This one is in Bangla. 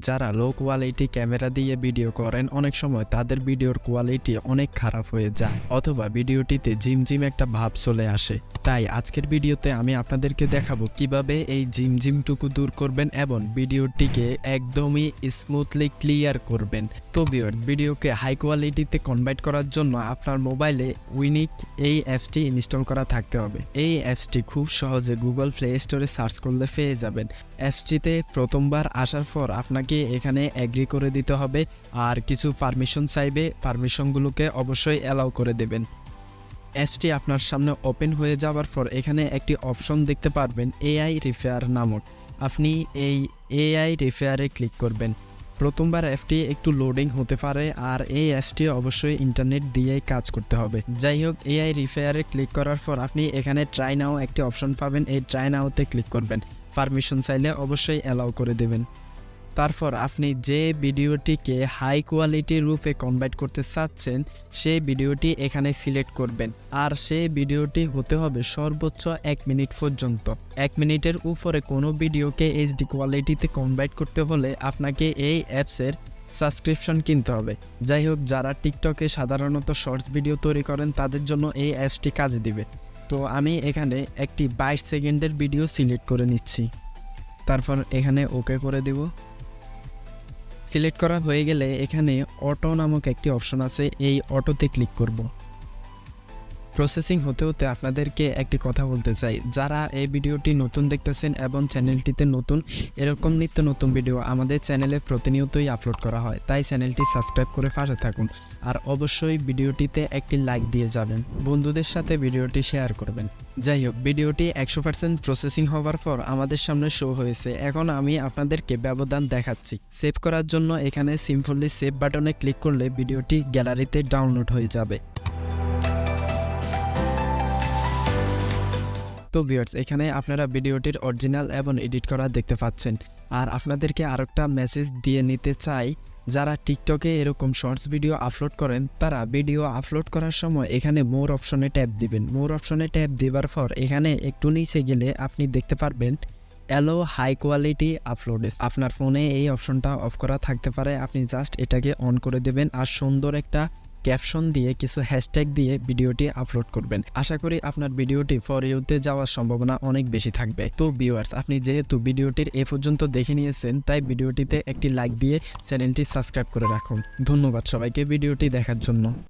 যারা লো কোয়ালিটি ক্যামেরা দিয়ে ভিডিও করেন অনেক সময় তাদের ভিডিওর কোয়ালিটি অনেক খারাপ হয়ে যায় অথবা ভিডিওটিতে ঝিমঝিম একটা ভাব চলে আসে। তাই আজকের ভিডিওতে আমি আপনাদেরকে দেখাবো কিভাবে এই ঝিমঝিমটুকু দূর করবেন এবং ভিডিওটিকে একদমই স্মুথলি ক্লিয়ার করবেন। তো ভিউয়ার্স, ভিডিওকে হাই কোয়ালিটিতে কনভার্ট করার জন্য আপনার মোবাইলে নিক এই অ্যাপসটি ইনস্টল করা থাকতে হবে। এই অ্যাপসটি খুব সহজে গুগল প্লে স্টোরে সার্চ করলে পেয়ে যাবেন। অ্যাপসটিতে প্রথমবার আসার পর আপনাকে এখানে এগ্রি করে দিতে হবে আর কিছু পারমিশন চাইবে, পারমিশনগুলোকে অবশ্যই অ্যালাউ করে দেবেন। অ্যাপসটি আপনার সামনে ওপেন হয়ে যাওয়ার পর এখানে একটি অপশন দেখতে পারবেন এআই রিপেয়ার নামক। আপনি এই এআই রিপেয়ারে ক্লিক করবেন। প্রথমবার অ্যাপটি একটু লোডিং হতে পারে আর এই অ্যাপসটি অবশ্যই ইন্টারনেট দিয়েই কাজ করতে হবে। যাই হোক, এআই রিপেয়ারে ক্লিক করার পর আপনি এখানে ট্রাই নাও একটি অপশন পাবেন, এই ট্রাই নাওতে ক্লিক করবেন। পারমিশন চাইলে অবশ্যই অ্যালাউ করে দেবেন। তারপর আপনি যে ভিডিওটিকে হাই কোয়ালিটির রূপে কনভার্ট করতে চাচ্ছেন সেই ভিডিওটি এখানে সিলেক্ট করবেন আর সেই ভিডিওটি হতে হবে সর্বোচ্চ 1 মিনিট পর্যন্ত। 1 মিনিটের উপরে কোনো ভিডিওকে এইচডি কোয়ালিটিতে কনভার্ট করতে হলে আপনাকে এই অ্যাপসের সাবস্ক্রিপশন কিনতে হবে। যাই হোক, যারা টিকটকে সাধারণত শর্টস ভিডিও তৈরি করেন তাদের জন্য এই অ্যাপসটি কাজে দিবে। তো আমি এখানে একটি 22 সেকেন্ডের ভিডিও সিলেক্ট করে নিচ্ছি। তারপর এখানে ওকে করে দেব। সিলেক্ট করা হয়ে গেলে এখানে অটো নামক একটি অপশন আছে, এই অটোতে ক্লিক করব। প্রসেসিং হতে হতে আপনাদেরকে একটি কথা বলতে চাই, যারা এই ভিডিওটি নতুন দেখতেছেন এবং চ্যানেলটিতে নতুন, এরকম নিত্য নতুন ভিডিও আমাদের চ্যানেলে প্রতিনিয়তই আপলোড করা হয়, তাই চ্যানেলটি সাবস্ক্রাইব করে পাশে থাকুন আর অবশ্যই ভিডিওটিতে একটি লাইক দিয়ে যাবেন, বন্ধুদের সাথে ভিডিওটি শেয়ার করবেন। যাই হোক, ভিডিওটি 100% প্রসেসিং হওয়ার পর আমাদের সামনে শো হয়েছে। এখন আমি আপনাদেরকে ব্যবধান দেখাচ্ছি। সেভ করার জন্য এখানে সিম্পলি সেভ বাটনে ক্লিক করলে ভিডিওটি গ্যালারিতে ডাউনলোড হয়ে যাবে। তো ভিউয়ার্স, এখানে আপনারা ভিডিওটির অরিজিনাল এবং এডিট করা দেখতে পাচ্ছেন। আর আপনাদেরকে আরেকটা মেসেজ দিয়ে নিতে চাই, যারা টিকটকে এরকম শর্টস ভিডিও আপলোড করেন তারা ভিডিও আপলোড করার সময় এখানে মোর অপশনে ট্যাপ দিবেন। মোর অপশনে ট্যাপ দেওয়ার পর এখানে একটু নিচে গেলে আপনি দেখতে পারবেন অ্যালো হাই কোয়ালিটি আপলোডেস। আপনার ফোনে এই অপশনটা অফ করা থাকতে পারে, আপনি জাস্ট এটাকে অন করে দেবেন আর সুন্দর একটা ক্যাপশন দিয়ে কিছু হ্যাশট্যাগ দিয়ে ভিডিওটি আপলোড করবেন। আশা করি আপনার ভিডিওটি ফর ইউতে যাওয়ার সম্ভাবনা অনেক বেশি থাকবে। তো ভিউয়ার্স, আপনি যেহেতু ভিডিওটির এ পর্যন্ত দেখে নিয়েছেন তাই ভিডিওটিতে একটি লাইক দিয়ে চ্যানেলটি সাবস্ক্রাইব করে রাখুন। ধন্যবাদ সবাইকে ভিডিওটি দেখার জন্য।